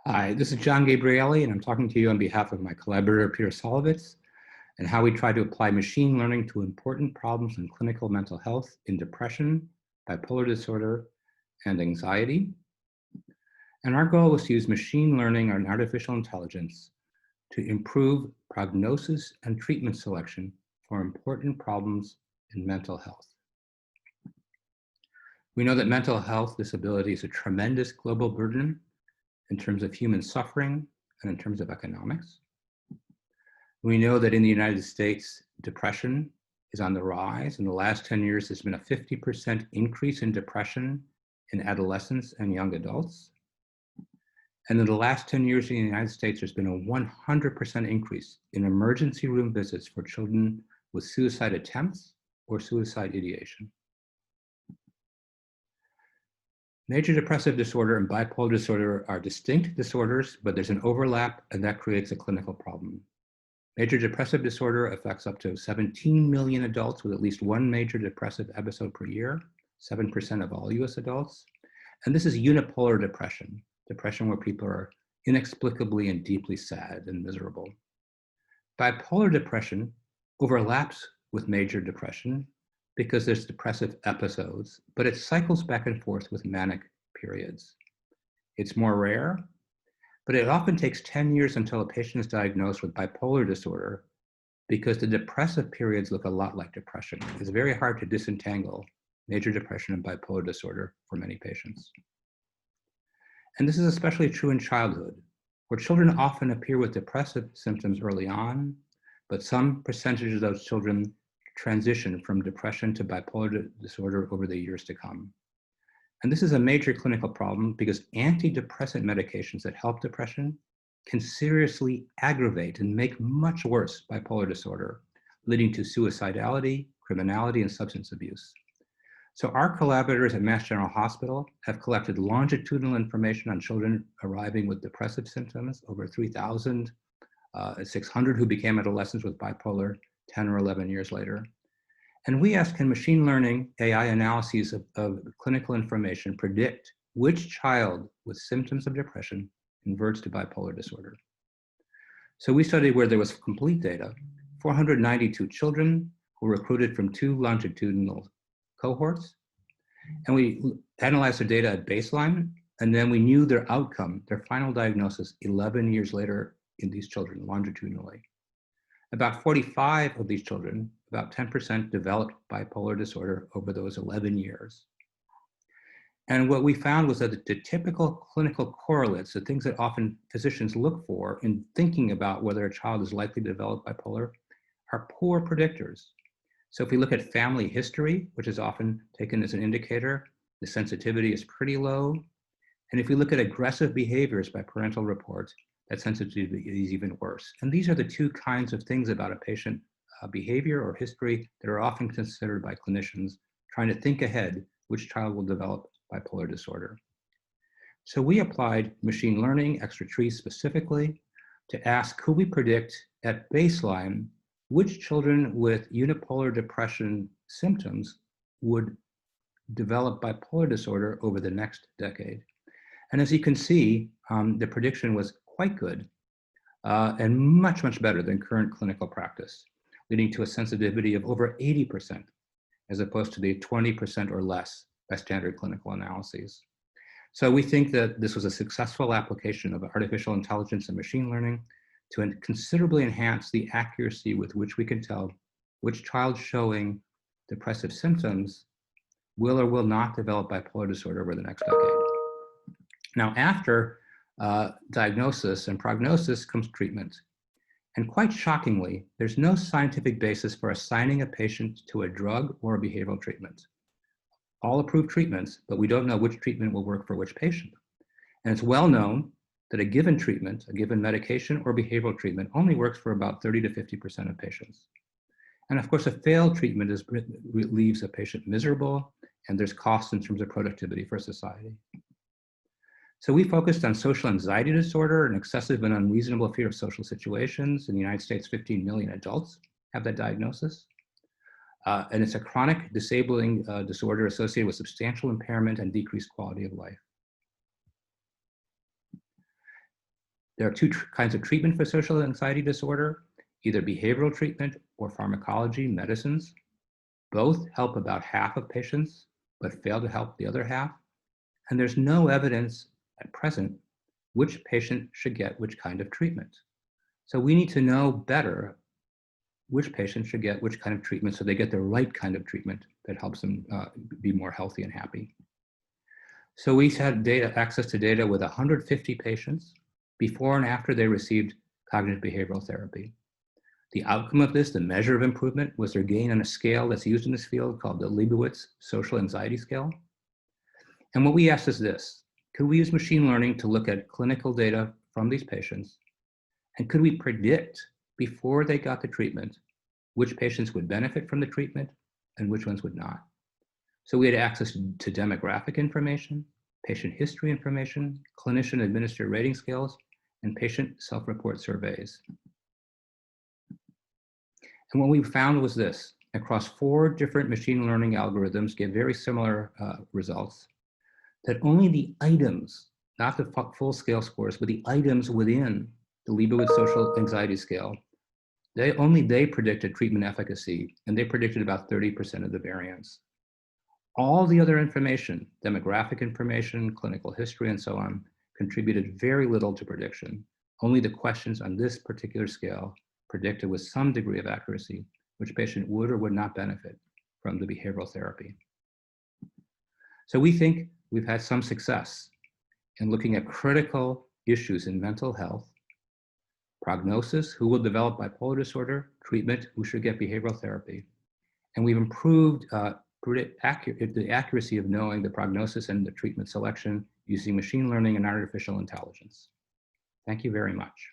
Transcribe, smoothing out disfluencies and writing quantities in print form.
Hi, this is John Gabrieli, and I'm talking to you on behalf of my collaborator, Peter Szolovits, and how we try to apply machine learning to important problems in clinical mental health in depression, bipolar disorder, and anxiety. And our goal was to use machine learning and artificial intelligence to improve prognosis and treatment selection for important problems in mental health. We know that mental health disability is a tremendous global burden in terms of human suffering and in terms of economics. We know that in the United States, depression is on the rise. In the last 10 years, there's been a 50% increase in depression in adolescents and young adults. And in the last 10 years in the United States, there's been a 100% increase in emergency room visits for children with suicide attempts or suicide ideation. Major depressive disorder and bipolar disorder are distinct disorders, but there's an overlap, and that creates a clinical problem. Major depressive disorder affects up to 17 million adults with at least one major depressive episode per year, 7% of all US adults. And this is unipolar depression, depression where people are inexplicably and deeply sad and miserable. Bipolar depression overlaps with major depression because there's depressive episodes, but it cycles back and forth with manic periods. It's more rare, but it often takes 10 years until a patient is diagnosed with bipolar disorder because the depressive periods look a lot like depression. It's very hard to disentangle major depression and bipolar disorder for many patients. And this is especially true in childhood, where children often appear with depressive symptoms early on, but some percentage of those children transition from depression to bipolar disorder over the years to come. And this is a major clinical problem because antidepressant medications that help depression can seriously aggravate and make much worse bipolar disorder, leading to suicidality, criminality, and substance abuse. So our collaborators at Mass General Hospital have collected longitudinal information on children arriving with depressive symptoms, over 3,600 who became adolescents with bipolar 10 or 11 years later. And we asked, can machine learning AI analyses of clinical information predict which child with symptoms of depression converts to bipolar disorder? So we studied where there was complete data, 492 children who were recruited from 2 longitudinal cohorts. And we analyzed their data at baseline, and then we knew their outcome, their final diagnosis, 11 years later in these children longitudinally. About 45 of these children, about 10%, developed bipolar disorder over those 11 years. And what we found was that the typical clinical correlates, the things that often physicians look for in thinking about whether a child is likely to develop bipolar, are poor predictors. So if we look at family history, which is often taken as an indicator, the sensitivity is pretty low. And if we look at aggressive behaviors by parental reports, that sensitivity is even worse. And these are the 2 kinds of things about a patient behavior or history that are often considered by clinicians trying to think ahead which child will develop bipolar disorder. So we applied machine learning, extra trees specifically, to ask, could we predict at baseline which children with unipolar depression symptoms would develop bipolar disorder over the next decade? And as you can see, the prediction was quite good and much, much better than current clinical practice, leading to a sensitivity of over 80%, as opposed to the 20% or less by standard clinical analyses. So we think that this was a successful application of artificial intelligence and machine learning to considerably enhance the accuracy with which we can tell which child showing depressive symptoms will or will not develop bipolar disorder over the next decade. Now, after diagnosis and prognosis comes treatment. And quite shockingly, there's no scientific basis for assigning a patient to a drug or a behavioral treatment. All approved treatments, but we don't know which treatment will work for which patient. And it's well known that a given treatment, a given medication or behavioral treatment only works for about 30 to 50% of patients. And of course, a failed treatment leaves a patient miserable, and there's cost in terms of productivity for society. So we focused on social anxiety disorder, an excessive and unreasonable fear of social situations. In the United States, 15 million adults have that diagnosis. And it's a chronic disabling disorder associated with substantial impairment and decreased quality of life. There are two kinds of treatment for social anxiety disorder, either behavioral treatment or pharmacology, medicines. Both help about half of patients, but fail to help the other half. And there's no evidence at present which patient should get which kind of treatment. So we need to know better which patient should get which kind of treatment so they get the right kind of treatment that helps them be more healthy and happy. So we had access to data with 150 patients before and after they received cognitive behavioral therapy. The outcome of this, the measure of improvement, was their gain on a scale that's used in this field called the Szolovits Social Anxiety Scale. And what we asked is this: could we use machine learning to look at clinical data from these patients? And could we predict before they got the treatment which patients would benefit from the treatment and which ones would not? So we had access to demographic information, patient history information, clinician administered rating scales, and patient self-report surveys. And what we found was this: across 4 different machine learning algorithms gave very similar results, that only the items, not the full scale scores, but the items within the Szolovits Social Anxiety Scale, they predicted treatment efficacy, and they predicted about 30% of the variance. All the other information, demographic information, clinical history, and so on, contributed very little to prediction. Only the questions on this particular scale predicted with some degree of accuracy which patient would or would not benefit from the behavioral therapy. So we think we've had some success in looking at critical issues in mental health: prognosis, who will develop bipolar disorder, treatment, who should get behavioral therapy. And we've improved the accuracy of knowing the prognosis and the treatment selection using machine learning and artificial intelligence. Thank you very much.